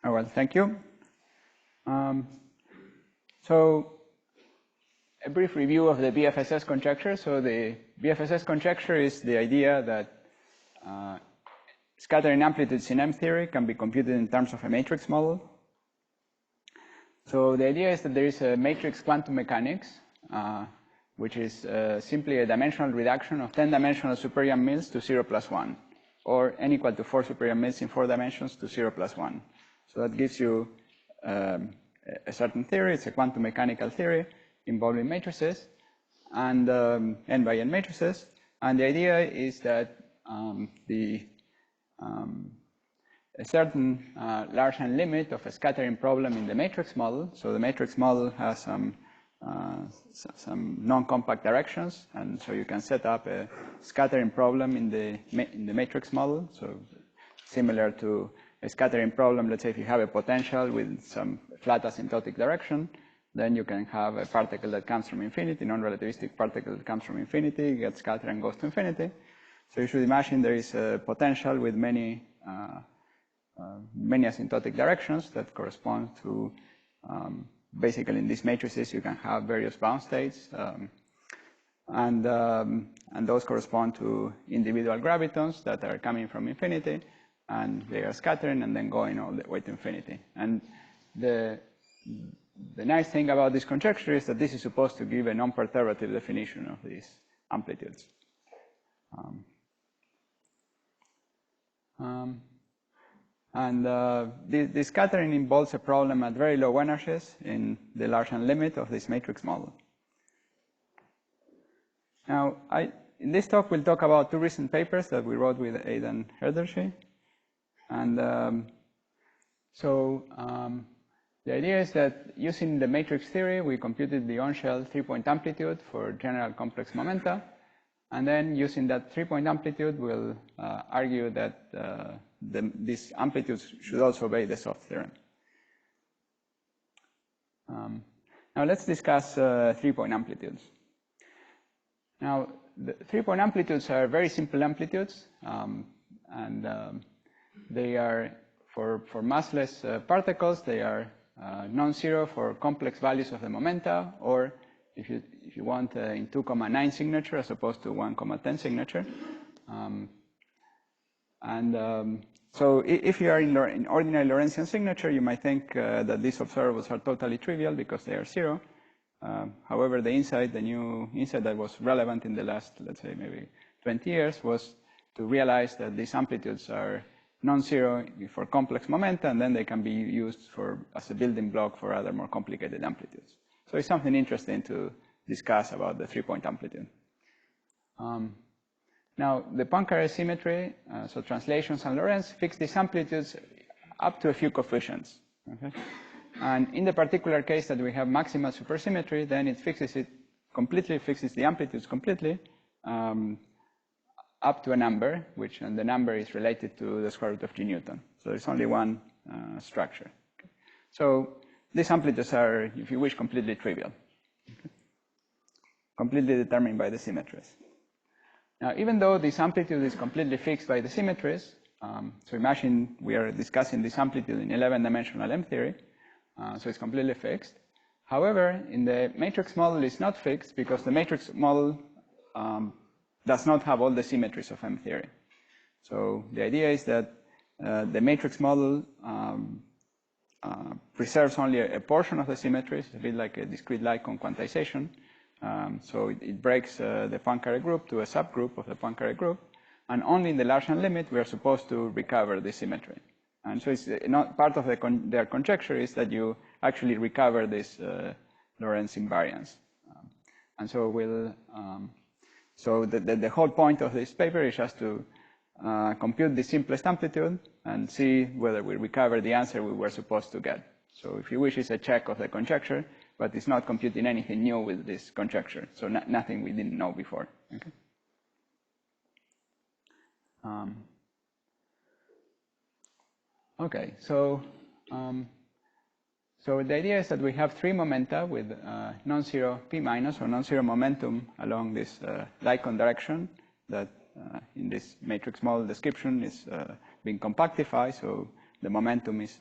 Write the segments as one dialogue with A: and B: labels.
A: Oh, well, thank you. So a brief review of the BFSS conjecture. So the BFSS conjecture is the idea that scattering amplitudes in M theory can be computed in terms of a matrix model. So the idea is that there is a matrix quantum mechanics, which is simply a dimensional reduction of 10-dimensional superior mills to 0 plus 1, or n equal to 4 superior mills in 4 dimensions to 0 plus 1. So that gives you a certain theory. It's a quantum mechanical theory involving matrices and n by n matrices. And the idea is that a certain Larsen limit of a scattering problem in the matrix model. So the matrix model has some non-compact directions, and so you can set up a scattering problem in the matrix model. So similar to a scattering problem, let's say if you have a potential with some flat asymptotic direction, then you can have a particle that comes from infinity, non-relativistic particle that comes from infinity, gets scattered and goes to infinity. So you should imagine there is a potential with many asymptotic directions that correspond to, basically in these matrices you can have various bound states, and those correspond to individual gravitons that are coming from infinity, and they are scattering and then going all the way to infinity. And the nice thing about this conjecture is that this is supposed to give a non-perturbative definition of these amplitudes. The scattering involves a problem at very low energies in the Larsen limit of this matrix model. Now, in this talk, we'll talk about 2 recent papers that we wrote with Aidan Herdershi. And the idea is that using the matrix theory, we computed the on-shell 3-point amplitude for general complex momenta. And then using that 3-point amplitude, we'll argue that these amplitudes should also obey the soft theorem. Now let's discuss 3-point amplitudes. Now, the 3-point amplitudes are very simple amplitudes, they are, for massless particles, they are non-zero for complex values of the momenta, or if you want in 2,9 signature as opposed to 1,10 signature. So if you are in ordinary Lorentzian signature, you might think that these observables are totally trivial because they are 0. However, the new insight that was relevant in the last, let's say, maybe 20 years was to realize that these amplitudes are non-zero for complex momenta, and then they can be used as a building block for other more complicated amplitudes. So it's something interesting to discuss about the 3-point amplitude. Now, the Poincare symmetry, so translations and Lorentz, fix these amplitudes up to a few coefficients. Okay? And in the particular case that we have maximal supersymmetry, then it fixes it completely, fixes the amplitudes completely, up to a number, and the number is related to the square root of G Newton. So there's only one structure. Okay? So these amplitudes are, if you wish, completely trivial, okay? Completely determined by the symmetries. Now, even though this amplitude is completely fixed by the symmetries, so imagine we are discussing this amplitude in 11-dimensional M theory, so it's completely fixed. However, in the matrix model, it's not fixed because the matrix model does not have all the symmetries of M theory. So the idea is that the matrix model preserves only a portion of the symmetries, a bit like a discrete Lycon quantization. So it breaks the Poincare group to a subgroup of the Poincare group, and only in the Larsen limit we are supposed to recover the symmetry. And so it's not part of their conjecture is that you actually recover this Lorentz invariance. And so the whole point of this paper is just to compute the simplest amplitude and see whether we recover the answer we were supposed to get. So if you wish, it's a check of the conjecture, but it's not computing anything new with this conjecture, so nothing we didn't know before. Okay. Okay, so the idea is that we have 3 momenta with non-zero p minus or non-zero momentum along this Lycon direction that in this matrix model description is being compactified. So the momentum is,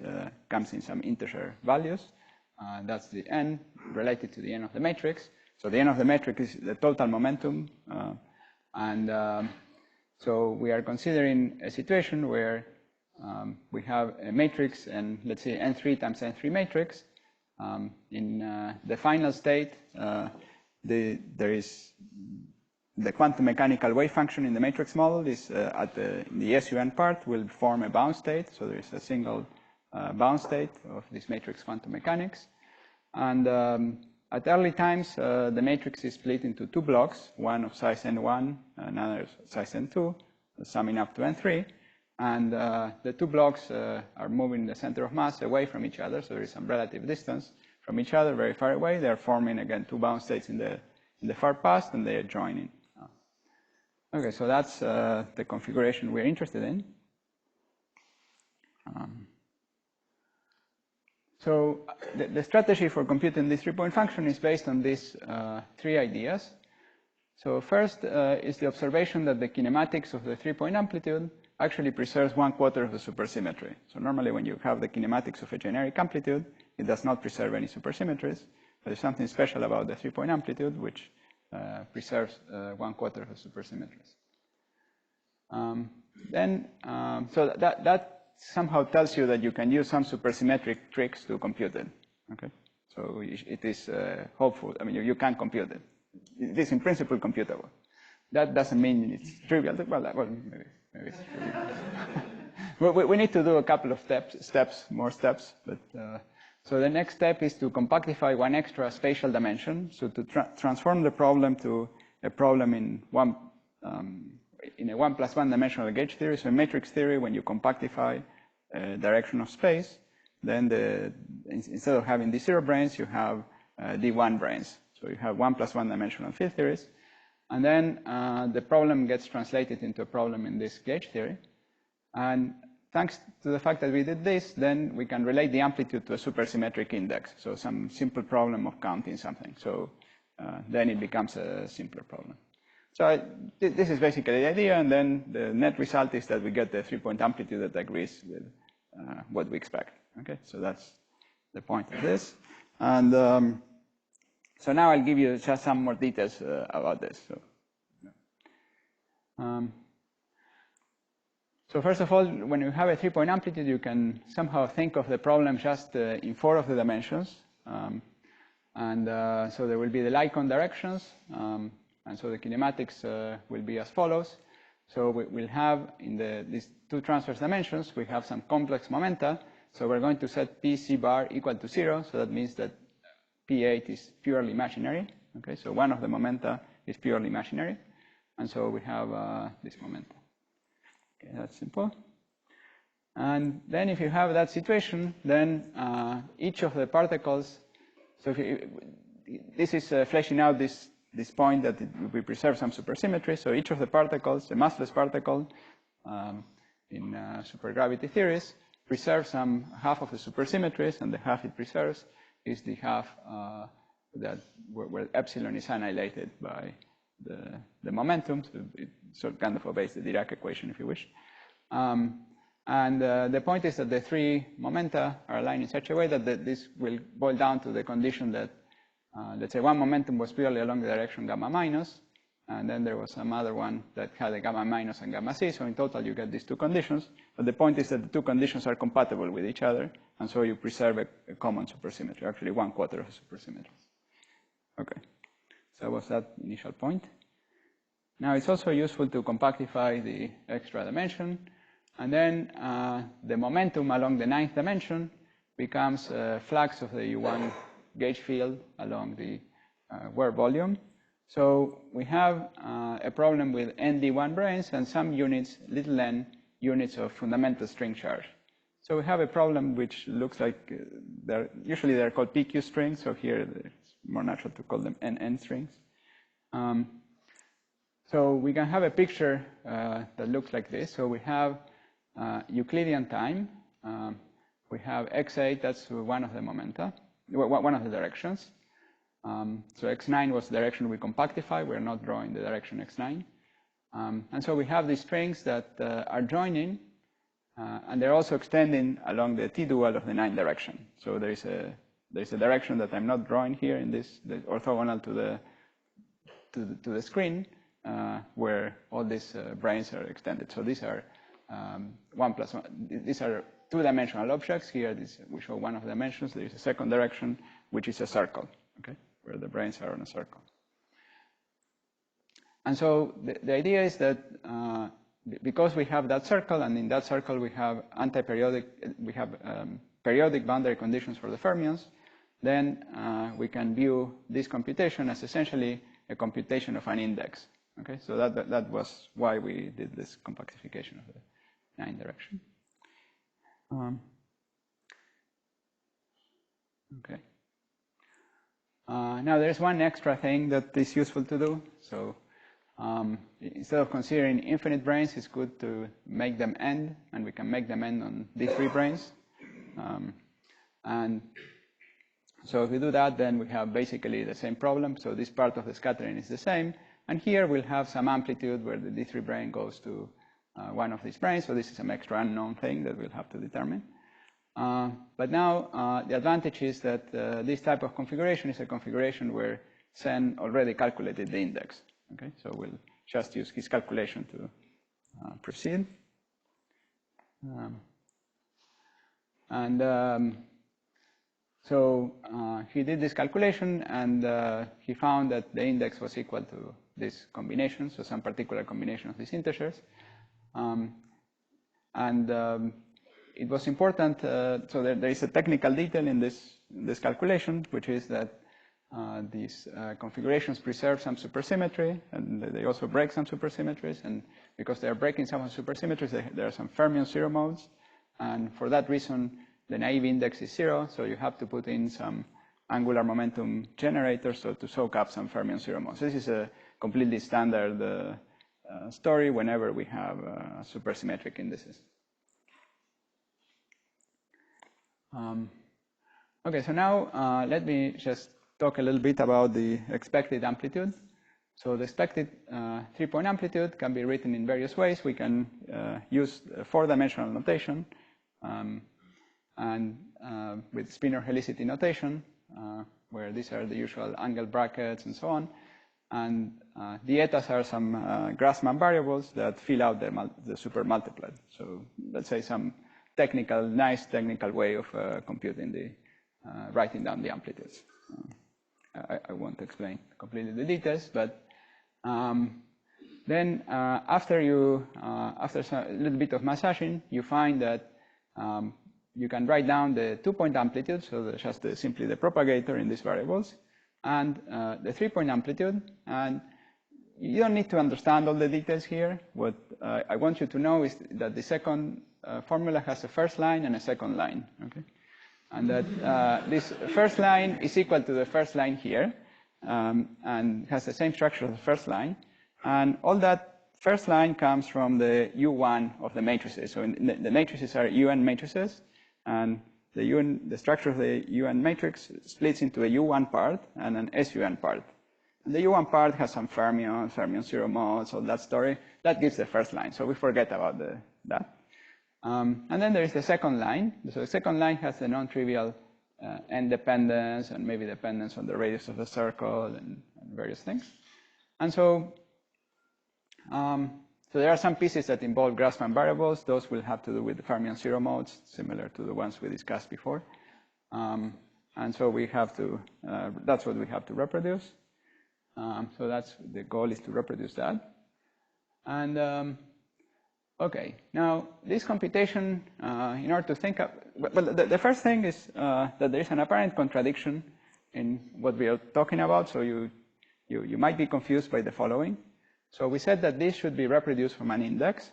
A: comes in some integer values. That's the n related to the n of the matrix. So the n of the matrix is the total momentum. So we are considering a situation where we have a matrix and let's say n3 times n3 matrix. In the final state, there is the quantum mechanical wave function in the matrix model is at the SUN part will form a bound state. So there is a single bound state of this matrix quantum mechanics. And at early times, the matrix is split into two blocks, one of size n1, another of size n2, summing up to n3. And the two blocks are moving the center of mass away from each other. So there is some relative distance from each other, very far away. They are forming, again, two bound states in the far past, and they are joining. Okay, so that's the configuration we're interested in. So the strategy for computing this three-point function is based on these three ideas. So first is the observation that the kinematics of the three-point amplitude actually preserves 1/4 of the supersymmetry. So normally when you have the kinematics of a generic amplitude, it does not preserve any supersymmetries. But there's something special about the three-point amplitude, which preserves 1/4 of the supersymmetries. So that somehow tells you that you can use some supersymmetric tricks to compute it. Okay, so it is hopeful. I mean, you can compute it. It is in principle computable. That doesn't mean it's trivial. Well, maybe it's trivial. we need to do a couple of more steps. But so the next step is to compactify one extra spatial dimension. So to transform the problem to a problem in a 1 + 1 dimensional gauge theory. So in matrix theory, when you compactify a direction of space, then instead of having the D-branes, you have D-branes. So you have 1 + 1 dimensional field theories. And then the problem gets translated into a problem in this gauge theory. And thanks to the fact that we did this, then we can relate the amplitude to a supersymmetric index. So some simple problem of counting something. So then it becomes a simpler problem. So this is basically the idea, and then the net result is that we get the three-point amplitude that agrees with what we expect. Okay, so that's the point of this. And so now I'll give you just some more details about this. So first of all, when you have a three-point amplitude, you can somehow think of the problem just in 4 of the dimensions. So there will be the Lycon directions. And so the kinematics will be as follows. So we'll have in these two transverse dimensions, we have some complex momenta. So we're going to set PC bar equal to 0. So that means that P8 is purely imaginary. Okay, so one of the momenta is purely imaginary. And so we have this momenta. Okay, that's simple. And then if you have that situation, then each of the particles, so if this is fleshing out this point that we preserve some supersymmetry. So each of the particles, a massless particle in supergravity theories, preserves some half of the supersymmetries, and the half it preserves is the half where epsilon is annihilated by the momentum. So it sort of kind of obeys the Dirac equation, if you wish. The point is that the three momenta are aligned in such a way that this will boil down to the condition that let's say one momentum was purely along the direction gamma minus, and then there was some other one that had a gamma minus and gamma c. So in total, you get these two conditions. But the point is that the two conditions are compatible with each other, and so you preserve a common supersymmetry, actually 1/4 of a supersymmetry. Okay, so that was that initial point. Now it's also useful to compactify the extra dimension, and then the momentum along the 9th dimension becomes a flux of the U1 gauge field along the world volume. So we have a problem with n D-branes and some units, little n, units of fundamental string charge. So we have a problem which looks like, usually they're called PQ strings, so here it's more natural to call them NN strings. So we can have a picture that looks like this. So we have Euclidean time. We have x8, that's one of the momenta, one of the directions. So x9 was the direction we compactify. We're not drawing the direction x9. And so we have these strings that are joining. And they're also extending along the t-dual of the 9 direction. So there's a direction that I'm not drawing here in this, orthogonal to the screen, where all these branes are extended. So these are 1 plus 1. These are two-dimensional objects. Here, we show one of the dimensions. There is a second direction, which is a circle, okay, where the branes are on a circle. And so the idea is that because we have that circle, and in that circle we have periodic boundary conditions for the fermions, then we can view this computation as essentially a computation of an index. Okay, so that was why we did this compactification of the 9 direction. Okay. Now there's one extra thing that is useful to do. So instead of considering infinite branes, it's good to make them end, and we can make them end on D3 branes. And so if we do that, then we have basically the same problem. So this part of the scattering is the same. And here we'll have some amplitude where the D3 brane goes to one of these branes. So this is some extra unknown thing that we'll have to determine. But now the advantage is that this type of configuration is a configuration where Sen already calculated the index. Okay, so we'll just use his calculation to proceed. So he did this calculation, and he found that the index was equal to this combination, so some particular combination of these integers. It was important, so there is a technical detail in this calculation, which is that these configurations preserve some supersymmetry, and they also break some supersymmetries. And because they are breaking some supersymmetries, there are some fermion zero modes. And for that reason, the naive index is 0, so you have to put in some angular momentum generator so to soak up some fermion zero modes. So this is a completely standard story whenever we have supersymmetric indices. Okay, so now let me just talk a little bit about the expected amplitude. So the expected 3-point amplitude can be written in various ways. We can use 4-dimensional notation and with spinor helicity notation, where these are the usual angle brackets and so on. And the etas are some Grassmann variables that fill out the supermultiplet. So let's say some nice technical way of computing writing down the amplitudes. I won't explain completely the details, but then after a little bit of massaging, you find that you can write down the 2-point amplitude, so just simply the propagator in these variables, and the 3-point amplitude. And you don't need to understand all the details here. What I want you to know is that the second formula has a first line and a second line. Okay? And that this first line is equal to the first line here, and has the same structure as the first line. And all that first line comes from the U1 of the matrices. So the matrices are UN matrices, and the structure of the UN matrix splits into a U1 part and an SUN part. And the U1 part has some fermion zero modes, all that story. That gives the first line, so we forget about that. And then there is the second line. So the second line has the non-trivial end dependence and maybe dependence on the radius of the circle and various things. And so there are some pieces that involve Grassmann variables. Those will have to do with the fermion zero modes, similar to the ones we discussed before. And so we have to, that's what we have to reproduce. So that's the goal, is to reproduce that. And okay, now this computation, in order to think of, well, the first thing is that there is an apparent contradiction in what we are talking about. So you might be confused by the following. So we said that this should be reproduced from an index,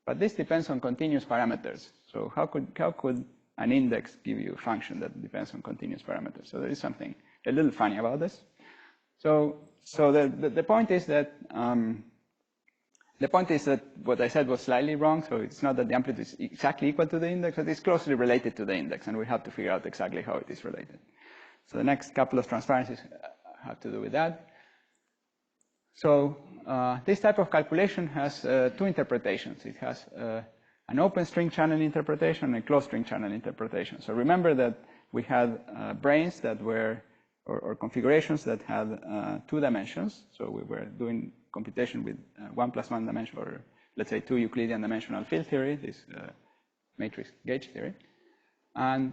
A: but this depends on continuous parameters. So how could an index give you a function that depends on continuous parameters? So there is something a little funny about this. So the point is that what I said was slightly wrong. So it's not that the amplitude is exactly equal to the index, but it's closely related to the index, and we have to figure out exactly how it is related. So the next couple of transparencies have to do with that. So this type of calculation has two interpretations. It has an open string channel interpretation and a closed string channel interpretation. So remember that we had branes that were, or configurations that had 2 dimensions. So we were doing computation with 1 + 1 dimension, or let's say 2 Euclidean dimensional field theory, this matrix gauge theory. And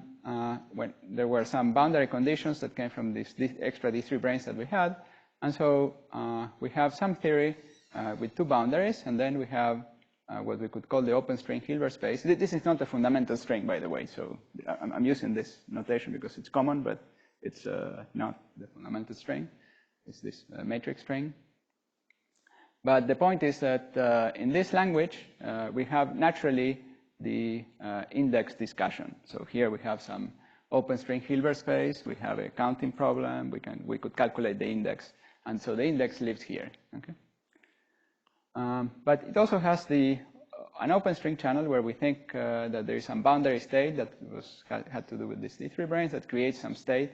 A: when there were some boundary conditions that came from this extra D3 branes that we had. And so we have some theory with 2 boundaries, and then we have what we could call the open string Hilbert space. This is not a fundamental string, by the way, so I'm using this notation because it's common, but it's not the fundamental string. It's this matrix string. But the point is that in this language, we have naturally the index discussion. So here we have some open string Hilbert space. We have a counting problem. We could calculate the index, and so the index lives here. Okay. But it also has an open string channel where we think that there is some boundary state that had to do with these D3 branes that creates some state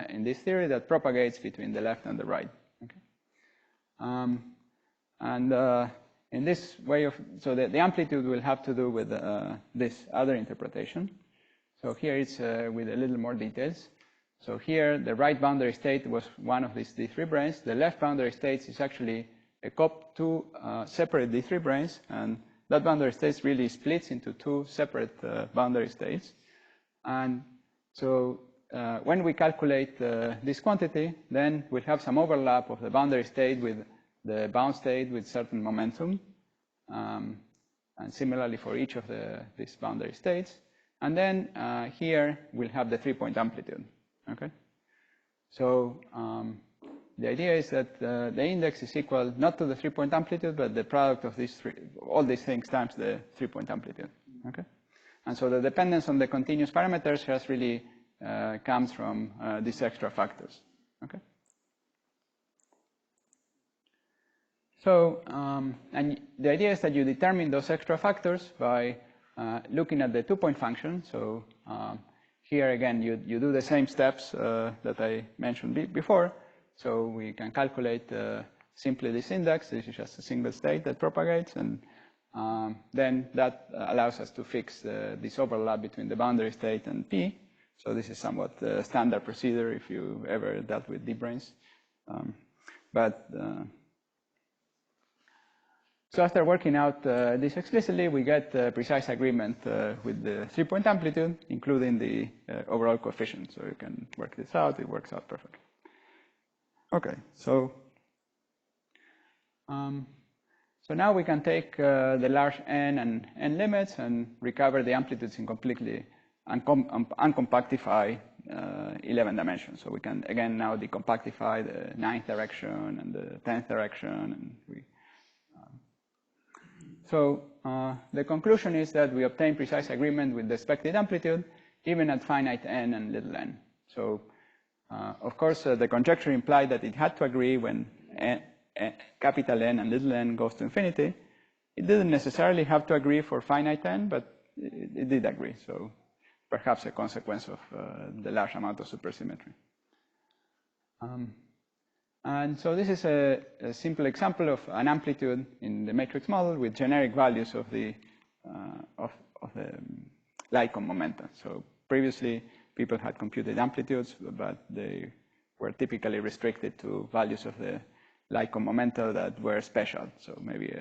A: in this theory that propagates between the left and the right. Okay. In this way of, so the amplitude will have to do with this other interpretation. So here it's with a little more details. So here the right boundary state was one of these D3 branes. The left boundary state is actually a two separate D3 branes, and that boundary state really splits into 2 separate boundary states. And so when we calculate this quantity, then we'll have some overlap of the boundary state with the bound state with certain momentum, and similarly for each of these boundary states. And then here we'll have the 3-point amplitude. Okay, so the idea is that the index is equal not to the 3-point amplitude, but the product of all these things times the 3-point amplitude. Okay, and so the dependence on the continuous parameters just really comes from these extra factors. Okay. So, and the idea is that you determine those extra factors by looking at the 2-point function. So here again, you do the same steps that I mentioned before. So we can calculate simply this index. This is just a single state that propagates, and then that allows us to fix this overlap between the boundary state and P. So this is somewhat standard procedure if you ever dealt with D-branes. So after working out this explicitly, we get precise agreement with the 3-point amplitude, including the overall coefficient. So you can work this out. It works out perfectly. Okay, so now we can take the large n and n limits and recover the amplitudes in completely uncompactify 11 dimensions. So we can again now decompactify the 9th direction and the 10th direction, and so the conclusion is that we obtain precise agreement with the expected amplitude even at finite n and little n. So of course, the conjecture implied that it had to agree when capital N and little n goes to infinity. It didn't necessarily have to agree for finite n, but it did agree. So perhaps a consequence of the large amount of supersymmetry. And so this is a simple example of an amplitude in the matrix model with generic values of the Lycon momenta. So previously, people had computed amplitudes, but they were typically restricted to values of the Lycon momenta that were special. So maybe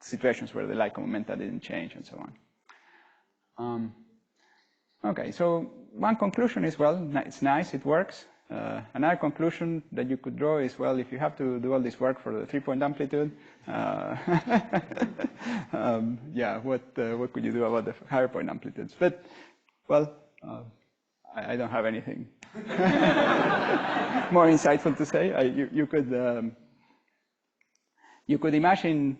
A: situations where the Lycon momenta didn't change and so on. Okay, so one conclusion is, well, it's nice, it works. Another conclusion that you could draw is, well, if you have to do all this work for the 3-point amplitude, yeah, what could you do about the higher point amplitudes? But, well, I don't have anything more insightful to say. You could imagine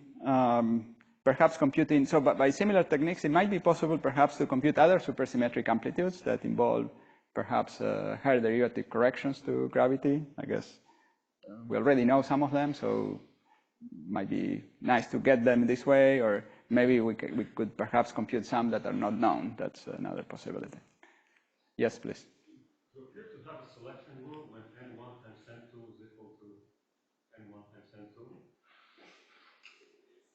A: perhaps computing, so by similar techniques, it might be possible perhaps to compute other supersymmetric amplitudes that involve perhaps higher derivative corrections to gravity. I guess we already know some of them, so it might be nice to get them this way, or maybe we could perhaps compute some that are not known. That's another possibility. Yes, please.
B: You appear to have a selection rule when n1 times n2 is equal to n1 times n2,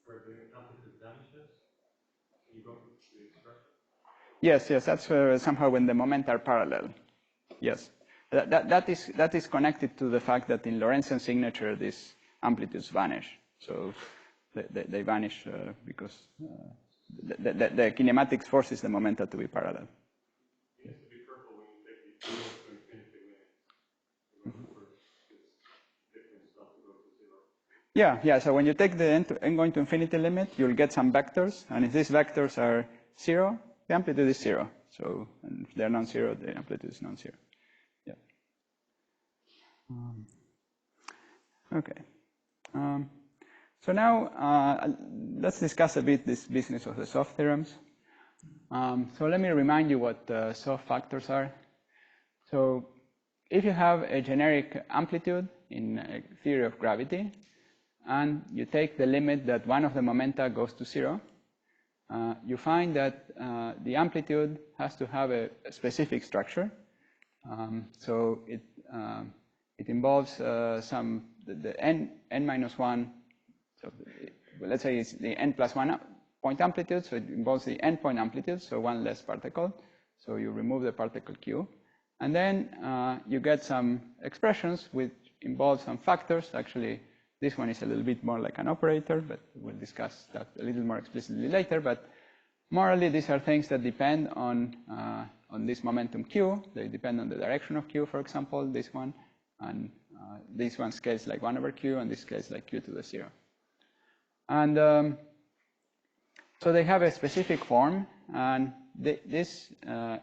B: where the amplitude vanishes. you go to the expression?
A: Yes, yes, that's somehow when the momenta are parallel. Yes, that is connected to the fact that in Lorentzian signature these amplitudes vanish. So they vanish because the kinematics forces the momenta to be parallel.
B: You have to be careful when you take these zeros to infinity limits. Remember this different stuff to go to zero.
A: Yeah. So when you take the n going to infinity limit, you'll get some vectors, and if these vectors are zero, the amplitude is zero. So and if they're non-zero, the amplitude is non-zero. Yeah. Okay. So now let's discuss a bit this business of the soft theorems. So let me remind you what soft factors are. So if you have a generic amplitude in a theory of gravity, and you take the limit that one of the momenta goes to zero, you find that the amplitude has to have a specific structure. So it involves the n minus 1. So let's say it's the n plus 1 point amplitude, so it involves the n point amplitude, so one less particle. So you remove the particle q. And then you get some expressions which involve some factors. Actually, this one is a little bit more like an operator, but we'll discuss that a little more explicitly later. But morally, these are things that depend on this momentum q. They depend on the direction of q, for example, this one. And this one scales like 1 over q, and this scales like q to the 0. And so they have a specific form, and this,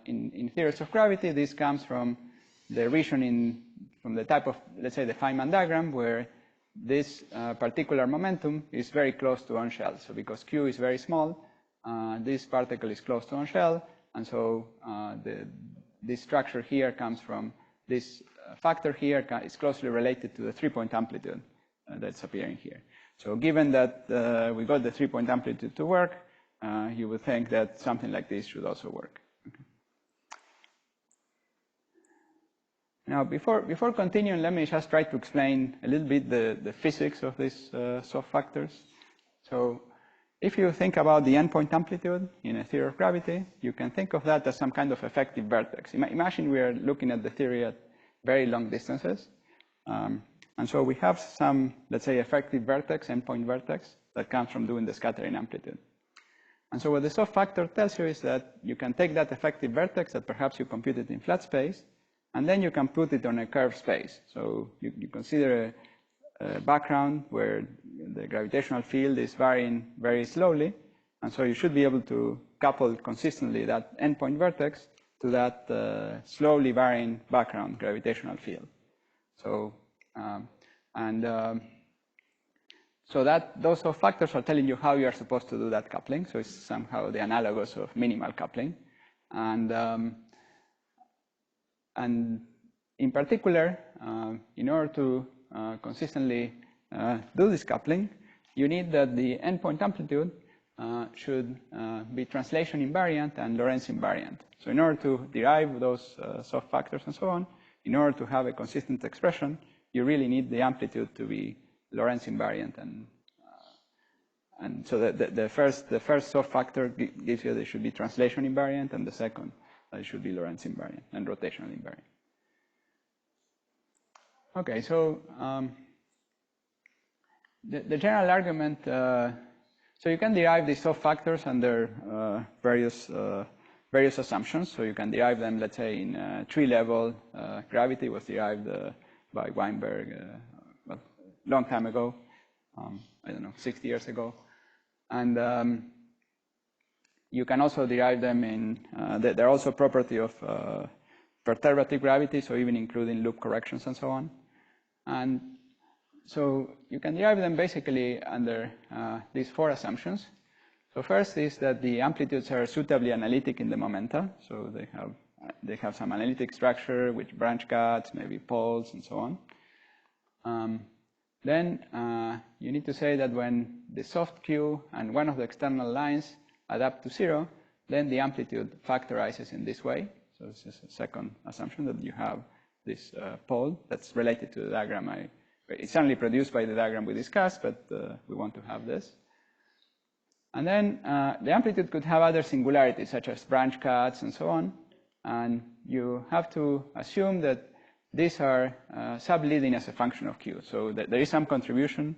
A: in theories of gravity, this comes from the region from the type of, let's say, the Feynman diagram, where this particular momentum is very close to on shell. So because q is very small, this particle is close to on shell, and so this structure here comes from this factor here is closely related to the 3-point amplitude that's appearing here. So given that we got the 3-point amplitude to work, you would think that something like this should also work. Okay. Now, before continuing, let me just try to explain a little bit the physics of these soft factors. So if you think about the n-point amplitude in a theory of gravity, you can think of that as some kind of effective vertex. Imagine we are looking at the theory at very long distances. And so we have some, let's say, effective vertex, n-point vertex, that comes from doing the scattering amplitude. And so what the soft factor tells you is that you can take that effective vertex that perhaps you computed in flat space, and then you can put it on a curved space. So you consider a background where the gravitational field is varying very slowly, and so you should be able to couple consistently that n-point vertex to that slowly varying background gravitational field. So so those soft factors are telling you how you are supposed to do that coupling. So it's somehow the analogous of minimal coupling. And in particular, in order to consistently do this coupling, you need that the n-point amplitude should be translation invariant and Lorentz invariant. So in order to derive those soft factors and so on, in order to have a consistent expression, you really need the amplitude to be Lorentz invariant, and so the first soft factor gives you that it should be translation invariant, and the second that it should be Lorentz invariant and rotational invariant. Okay, so the general argument. So you can derive these soft factors under various assumptions. So you can derive them, let's say, in tree-level. Gravity was derived by Weinberg a long time ago, I don't know, 60 years ago. And you can also derive them in, they're also a property of perturbative gravity, so even including loop corrections and so on. And so you can derive them basically under these 4 assumptions. So first is that the amplitudes are suitably analytic in the momenta. So they have some analytic structure with branch cuts, maybe poles, and so on. Then you need to say that when the soft Q and one of the external lines add up to 0, then the amplitude factorizes in this way. So this is a second assumption, that you have this pole that's related to the diagram. It's only produced by the diagram we discussed, but we want to have this. And then the amplitude could have other singularities, such as branch cuts and so on. And you have to assume that these are subleading as a function of Q. So that there is some contribution,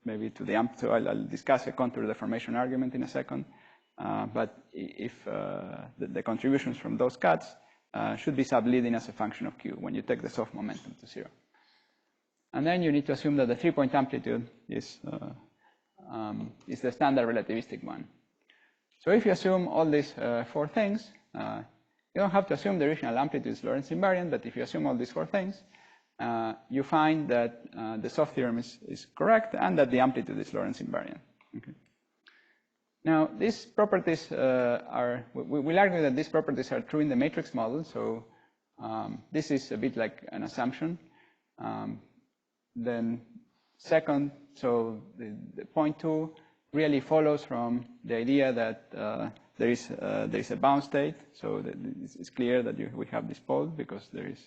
A: maybe to the so I'll discuss a contour deformation argument in a second. But if the contributions from those cuts should be subleading as a function of Q when you take the soft momentum to 0. And then you need to assume that the 3-point amplitude is the standard relativistic one. So if you assume all these 4 things, you don't have to assume the original amplitude is Lorentz invariant, but if you assume all these 4 things, you find that the soft theorem is correct and that the amplitude is Lorentz invariant. Okay. Now, these properties we'll argue that these properties are true in the matrix model, so this is a bit like an assumption. Then second, so the point 2 really follows from the idea that there is a bound state, so that it's clear that we have this pole because there is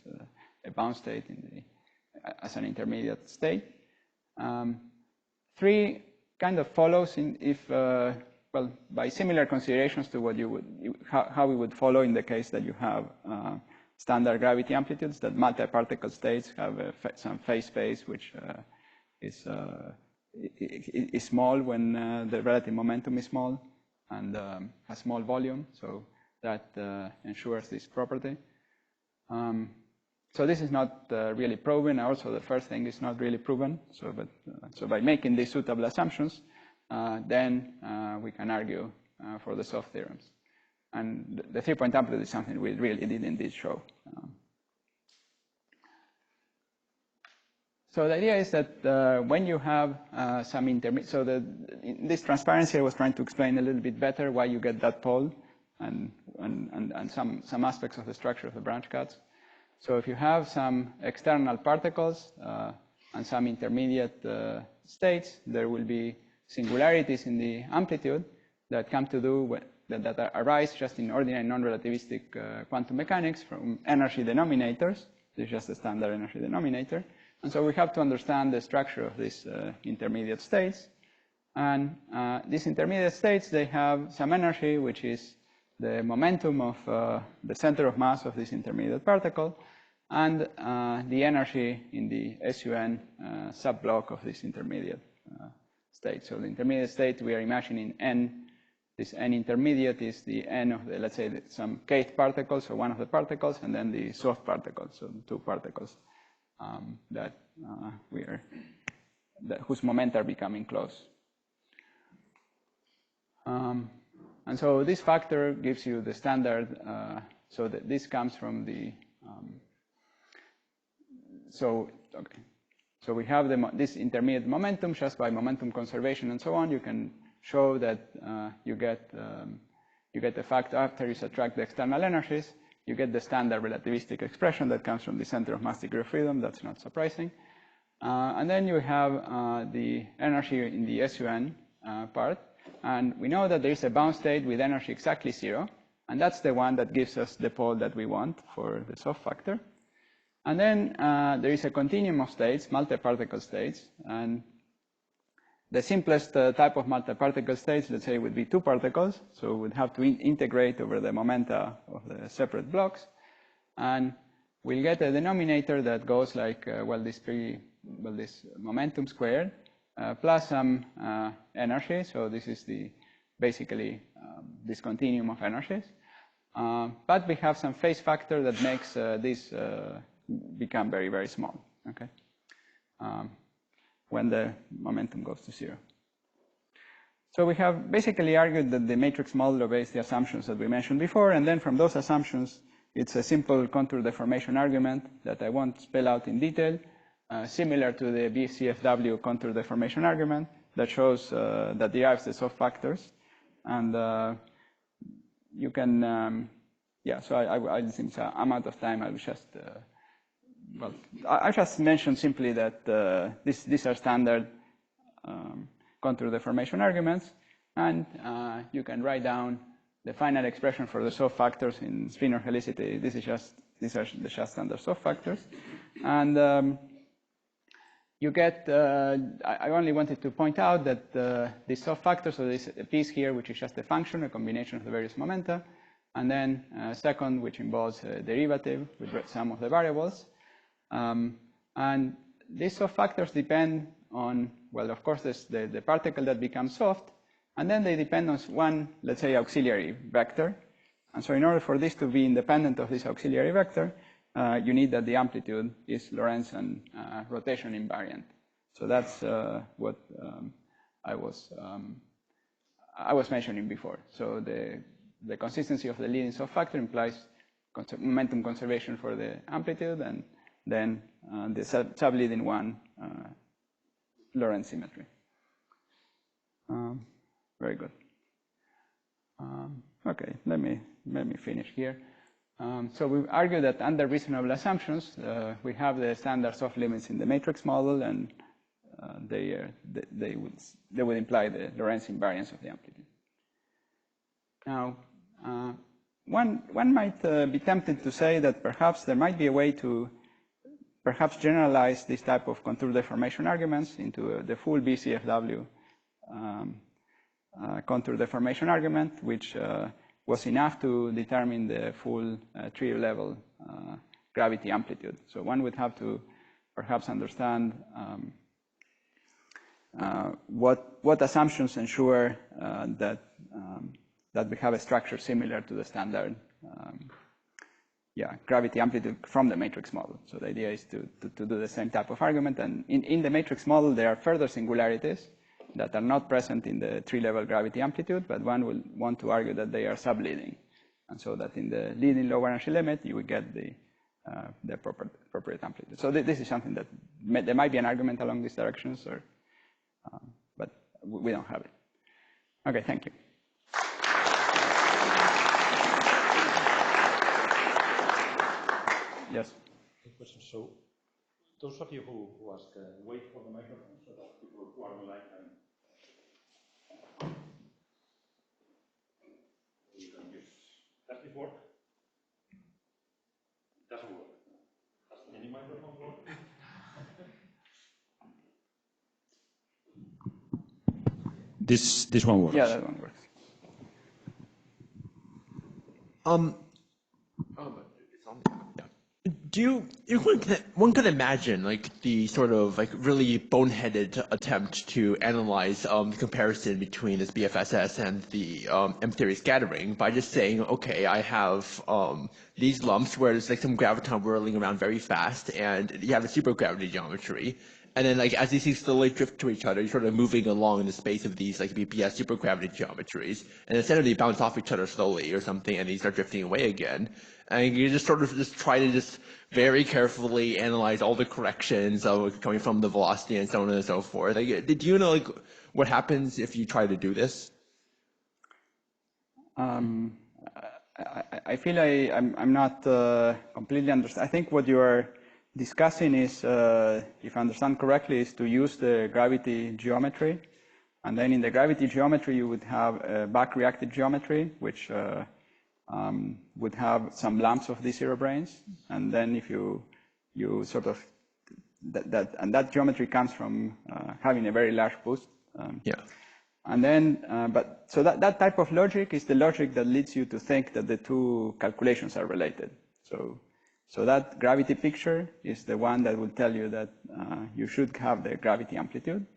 A: a bound state as an intermediate state. 3 kind of follows well, by similar considerations to what how we would follow in the case that you have standard gravity amplitudes, that multi-particle states have some phase space which is small when the relative momentum is small and has small volume, so that ensures this property. So this is not really proven. Also, the first thing is not really proven. So by making these suitable assumptions, then we can argue for the soft theorems. And the 3-point amplitude is something we really did indeed show. So the idea is that when you have some intermediate, so in this transparency I was trying to explain a little bit better why you get that pole and some aspects of the structure of the branch cuts. So if you have some external particles and some intermediate states, there will be singularities in the amplitude that come to do that arise just in ordinary non-relativistic quantum mechanics from energy denominators. This is just a standard energy denominator. And so we have to understand the structure of these intermediate states. And these intermediate states, they have some energy, which is the momentum of the center of mass of this intermediate particle, and the energy in the SUN subblock of this intermediate state. So the intermediate state, we are imagining n. This n intermediate is the n of the, let's say, some kth particles, so one of the particles, and then the soft particles, so 2 particles whose momenta are becoming close. And so this factor gives you the standard, so that this comes from the, so we have this intermediate momentum just by momentum conservation and so on. You can show that you get the fact after you subtract the external energies, you get the standard relativistic expression that comes from the center of mass degree of freedom. That's not surprising. And then you have the energy in the SUN part. And we know that there is a bound state with energy exactly 0. And that's the one that gives us the pole that we want for the soft factor. And then there is a continuum of states, multi-particle states. And the simplest type of multi-particle states, let's say, would be 2 particles. So we'd have to integrate over the momenta of the separate blocks. And we'll get a denominator that goes like, this momentum squared plus some energy. So this is basically this continuum of energies. But we have some phase factor that makes this become very, very small. Okay. When the momentum goes to 0. So we have basically argued that the matrix model obeys the assumptions that we mentioned before, and then from those assumptions, it's a simple contour deformation argument that I won't spell out in detail, similar to the BCFW contour deformation argument that shows that derives the soft factors. And you can, so I since I'm out of time, I will just I just mentioned simply that these are standard contour deformation arguments, and you can write down the final expression for the soft factors in spin or helicity. These are the just standard soft factors, and you get, I only wanted to point out that these soft factors, so this piece here, which is just a function, a combination of the various momenta, and then second, which involves a derivative with some of the variables. And these soft factors depend on, well, of course, the particle that becomes soft, and then they depend on one, let's say, auxiliary vector. And so in order for this to be independent of this auxiliary vector, you need that the amplitude is Lorentzian rotation invariant. So that's what I was mentioning before. So the consistency of the leading soft factor implies momentum conservation for the amplitude, and then the subleading one Lorentz symmetry. Very good. Okay, let me finish here. So we argue that under reasonable assumptions, we have the standard soft limits in the matrix model, and they would imply the Lorentz invariance of the amplitude. Now, one might be tempted to say that perhaps there might be a way to perhaps generalize this type of contour deformation arguments into the full BCFW contour deformation argument, which was enough to determine the full trio-level gravity amplitude. So one would have to perhaps understand what assumptions ensure that we have a structure similar to the standard gravity amplitude from the matrix model. So the idea is to do the same type of argument. And in the matrix model, there are further singularities that are not present in the three-level gravity amplitude, but one will want to argue that they are subleading. And so that in the leading low energy limit, you would get the appropriate amplitude. So this is something that there might be an argument along these directions, or, but we don't have it. Okay, thank you. Yes.
C: Good question. So, those of you who ask, wait for the microphone so that people who are online can. Does this work? It doesn't work. Does any microphone work? This one works.
A: Yeah, that one works.
D: One could imagine like the sort of like really boneheaded attempt to analyze the comparison between this BFSS and the M-theory scattering by just saying, okay, I have these lumps where there's like some graviton whirling around very fast, and you have a supergravity geometry. And then, like, as these things slowly drift to each other, you're sort of moving along in the space of these, like, BPS supergravity geometries. And instead of they bounce off each other slowly or something, and these start drifting away again. And you just sort of just try to just very carefully analyze all the corrections of coming from the velocity and so on and so forth. Like, did you know, like, what happens if you try to do this?
A: I feel I'm not completely understand. I think what you are discussing is, if I understand correctly, is to use the gravity geometry. And then in the gravity geometry, you would have a back-reacted geometry, which would have some lumps of D0 branes. And then if you sort of, that geometry comes from having a very large boost. And then, so that type of logic is the logic that leads you to think that the two calculations are related. So that gravity picture is the one that will tell you that you should have the gravity amplitude.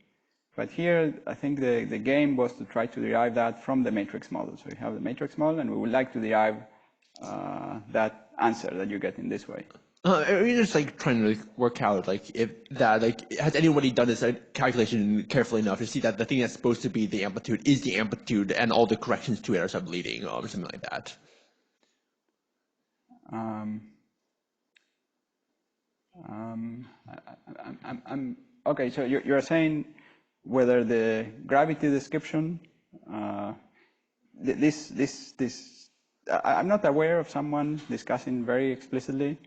A: But here, I think the game was to try to derive that from the matrix model. So you have the matrix model, and we would like to derive that answer that you get in this way.
D: We're just like trying to work out like if that has anybody done this calculation carefully enough to see that the thing that's supposed to be the amplitude is the amplitude, and all the corrections to it are subleading or something like that.
A: Okay, so you're saying whether the gravity description, I'm not aware of someone discussing very explicitly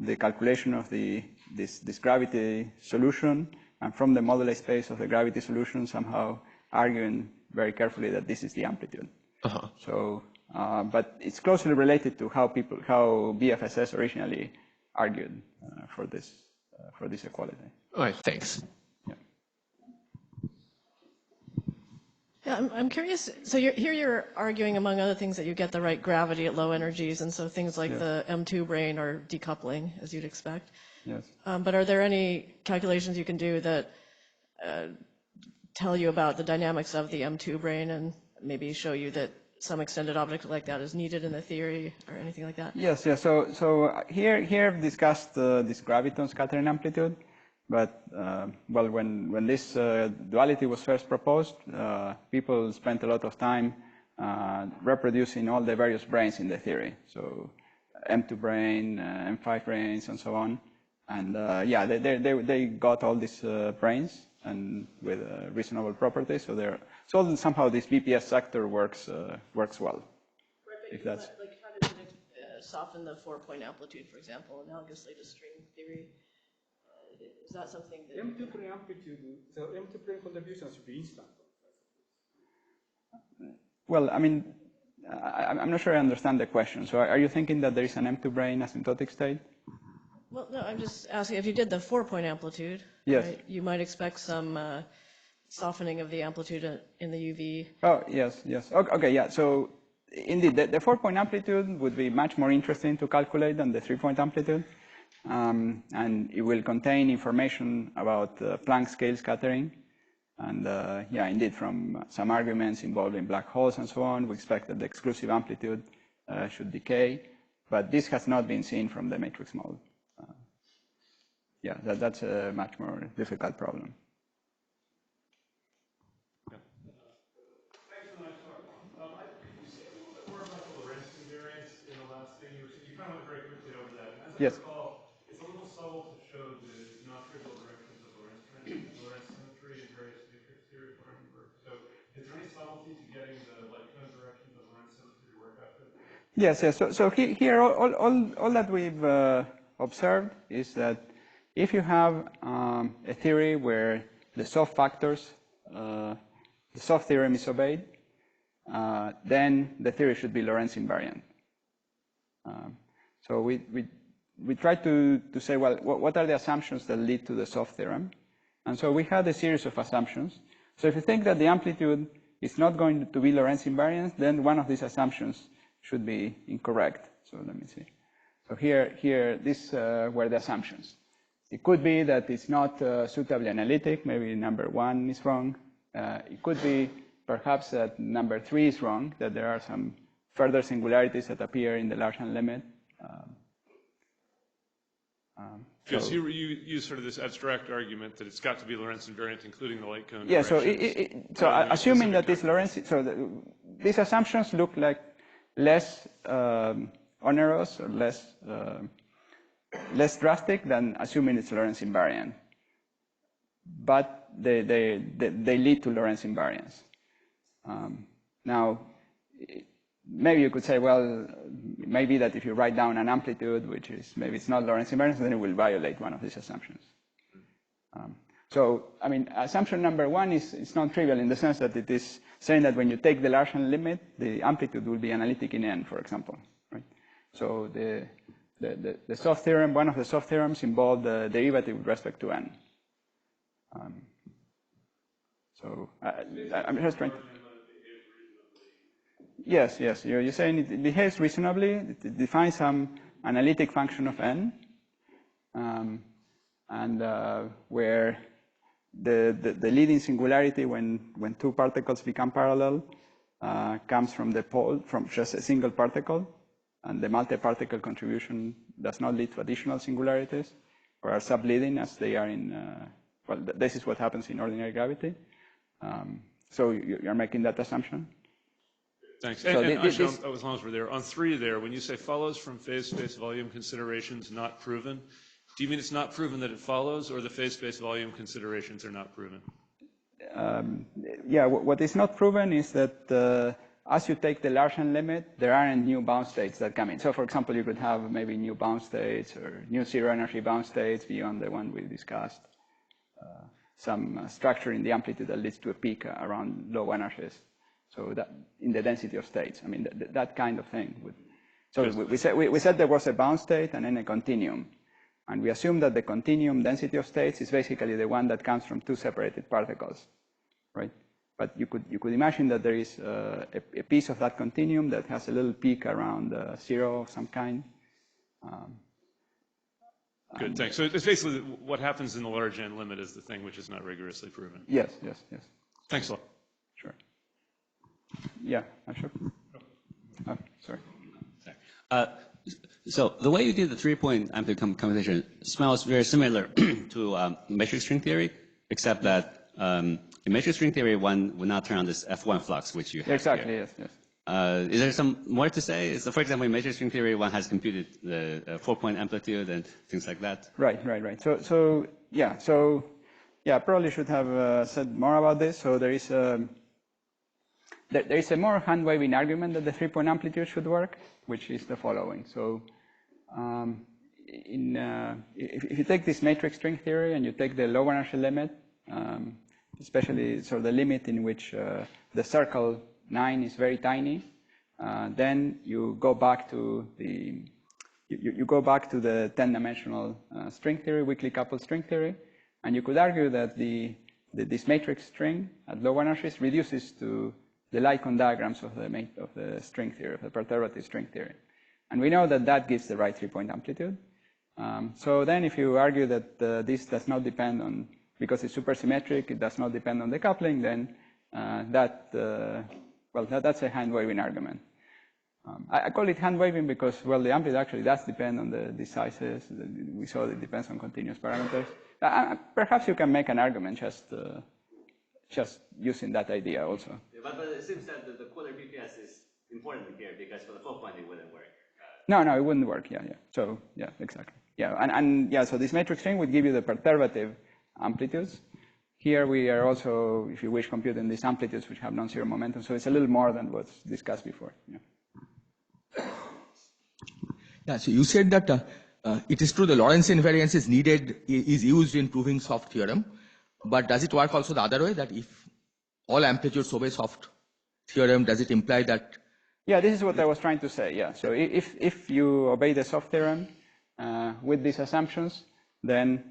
A: the calculation of this gravity solution, and from the moduli space of the gravity solution somehow arguing very carefully that this is the amplitude. So, but it's closely related to how BFSS originally argued for this equality.
D: All right, thanks.
E: Yeah, I'm curious. So here you're arguing, among other things, that you get the right gravity at low energies, and so things like
A: Yes.
E: the M2 brane are decoupling, as you'd expect.
A: Yes.
E: But are there any calculations you can do that tell you about the dynamics of the M2 brane and maybe show you that some extended object like that is needed in the theory or anything like that?
A: Yes, yes. So here I've discussed this graviton scattering amplitude, but well, when this duality was first proposed, people spent a lot of time reproducing all the various branes in the theory. So M2 brane, M5 branes, and so on. And yeah, they got all these branes and with reasonable properties. So somehow this BPS sector works well.
E: Right,
A: if that's
E: like how does it soften the 4-point amplitude, for example, analogously to string theory? Is that something that
C: M2 brane amplitude, so M2 brane contribution should be instant.
A: well, I mean, I'm not sure I understand the question. So are you thinking that there is an M2 brane asymptotic state?
E: Well, no, I'm just asking, if you did the 4-point amplitude,
A: Yes.
E: right, you might expect some softening of the amplitude in the UV.
A: Oh, yes, yes. Okay, yeah. So indeed, the 4-point amplitude would be much more interesting to calculate than the 3-point amplitude. And it will contain information about Planck scale scattering. And yeah, indeed, from some arguments involving black holes and so on, we expect that the exclusive amplitude should decay. But this has not been seen from the matrix model. Yeah, that's a much more difficult problem.
B: Thanks for the nice talk. Could you say a little bit more about the Lorentz invariance in the last thing you were saying? You kind of went very quickly over that. And as I
A: Yes.
B: recall, it's a little subtle to show the non-trivial directions of Lorentz symmetry in various matrix theory. So is there any subtlety to getting the like cone directions of Lorentz symmetry to work out good?
A: Yes, yes. So here, all that we've observed is that if you have a theory where the soft factors, the soft theorem is obeyed, then the theory should be Lorentz invariant. So we try to say, well, what are the assumptions that lead to the soft theorem? And so we had a series of assumptions. So if you think that the amplitude is not going to be Lorentz invariant, then one of these assumptions should be incorrect. So let me see. So here, these were the assumptions. It could be that it's not suitably analytic. Maybe number 1 is wrong. It could be perhaps that number 3 is wrong, that there are some further singularities that appear in the Larsen limit.
B: Because you use sort of this abstract argument that it's got to be Lorentz invariant, including the light cone.
A: Yeah, so assuming that this
B: Lorentz.
A: Lorentz, these assumptions look like less onerous or less drastic than assuming it's Lorentz invariant. But they lead to Lorentz invariance. Now, maybe you could say, well, maybe that if you write down an amplitude, which is maybe it's not Lorentz invariant, then it will violate one of these assumptions. So, I mean, assumption number 1 is non-trivial in the sense that it is saying that when you take the Larsen limit, the amplitude will be analytic in n, for example. Right? So the soft theorem, one of the soft theorems involved the derivative with respect to n. So I'm just trying to. Yes, yes. You're saying it behaves reasonably. It defines some analytic function of n, and where the leading singularity when two particles become parallel comes from the pole, from just a single particle, and the multi-particle contribution does not lead to additional singularities, or are subleading as they are in. Well, this is what happens in ordinary gravity. So you're making that assumption.
B: Thanks.
A: So
B: and as long as we're there, on 3 there, when you say follows from phase space volume considerations not proven, do you mean it's not proven that it follows, or the phase space volume considerations are not proven?
A: Yeah, what is not proven is that as you take the Larsen limit, there aren't new bound states that come in. So, for example, you could have maybe new bound states or new zero energy bound states beyond the one we discussed. Some structure in the amplitude that leads to a peak around low energies. So that in the density of states, I mean that kind of thing. So we said there was a bound state and then a continuum, and we assume that the continuum density of states is basically the one that comes from two separated particles, right? But you could imagine that there is a piece of that continuum that has a little peak around 0 of some kind.
B: Good, thanks. So it's basically what happens in the large N limit is the thing which is not rigorously proven.
A: Yes, yes, yes.
B: Thanks a lot.
A: Sure. Yeah, I'm sure. Oh, sorry.
F: So the way you did the 3-point amplitude computation smells very similar to matrix string theory, except that in matrix string theory, one would not turn on this F1 flux, which you have
A: Exactly,
F: here.
A: yes, yes.
F: Is there some more to say? So, for example, in matrix string theory, one has computed the 4-point amplitude and things like that.
A: Right. So probably should have said more about this. So there is a more hand-waving argument that the 3-point amplitude should work, which is the following. So if you take this matrix string theory and you take the low energy limit, especially the limit in which the circle 9 is very tiny, then you go back to the 10-dimensional string theory, weakly coupled string theory, and you could argue that this matrix string at low energies reduces to the Lycon diagrams of the string theory, of the perturbative string theory, and we know that that gives the right 3-point amplitude. So then, if you argue that this does not depend on, because it's supersymmetric, it does not depend on the coupling, then that's a hand-waving argument. I call it hand-waving because, well, the amplitude actually does depend on the sizes. We saw it depends on continuous parameters. Perhaps you can make an argument just using that idea also.
F: Yeah, but it seems that the quarter BPS is important here because for the 4-point it wouldn't work.
A: No, it wouldn't work. Yeah. So yeah, exactly. Yeah, and so this matrix string would give you the perturbative amplitudes. Here we are also, if you wish, computing these amplitudes which have non-zero momentum. So it's a little more than what's discussed before. Yeah.
G: Yeah. So you said that it is true the Lorentz invariance is used in proving soft theorem, but does it work also the other way, that if all amplitudes obey soft theorem, does it imply that?
A: Yeah, this is what I was trying to say. Yeah. So if you obey the soft theorem with these assumptions, then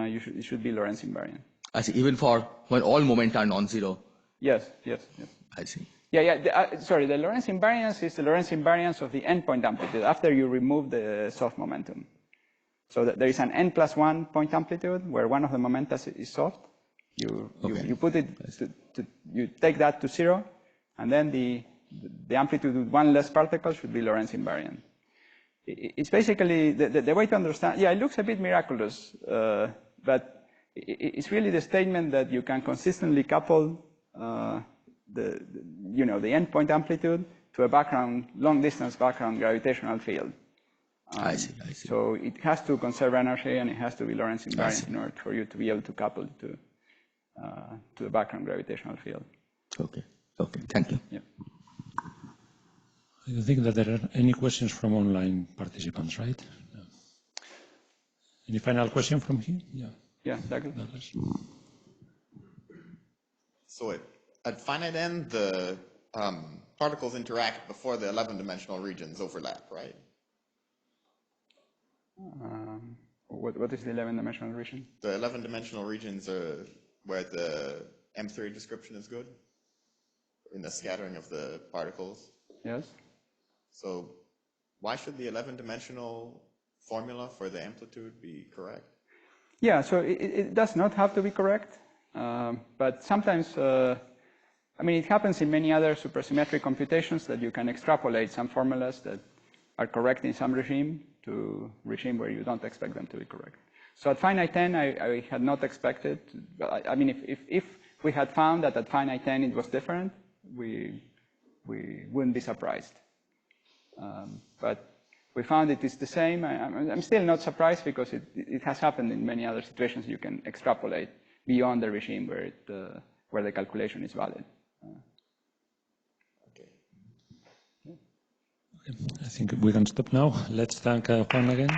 A: it should be Lorentz invariant.
G: I see. Even for when all momenta are non-zero.
A: Yes.
G: I see.
A: Yeah. Sorry, the Lorentz invariance is the Lorentz invariance of the endpoint amplitude after you remove the soft momentum. So there is an n+1 point amplitude where one of the momenta is soft. You put it you take that to 0, and then the amplitude with one less particle should be Lorentz invariant. It's basically the way to understand. Yeah, it looks a bit miraculous, but it's really the statement that you can consistently couple the endpoint amplitude to a long-distance background gravitational field.
G: I see.
A: So it has to conserve energy and it has to be Lorentz invariant in order for you to be able to couple to the background gravitational field.
G: Okay. Thank you.
A: Yeah.
C: I don't think that there are any questions from online participants, right? No. Any final question from here?
A: Yeah, Douglas.
H: So at finite n, the particles interact before the 11-dimensional regions overlap, right?
A: What is the 11-dimensional region?
H: The 11-dimensional regions are where the M theory description is good, in the scattering of the particles.
A: Yes.
H: So why should the 11-dimensional formula for the amplitude be correct?
A: Yeah, so it does not have to be correct, but sometimes, it happens in many other supersymmetric computations that you can extrapolate some formulas that are correct in some regime to regime where you don't expect them to be correct. So at finite n, I had not expected, if we had found that at finite n it was different, we wouldn't be surprised. But we found it is the same. I'm still not surprised because it has happened in many other situations. You can extrapolate beyond the regime where the calculation is valid.
H: Okay.
C: I think we can stop now. Let's thank Juan again.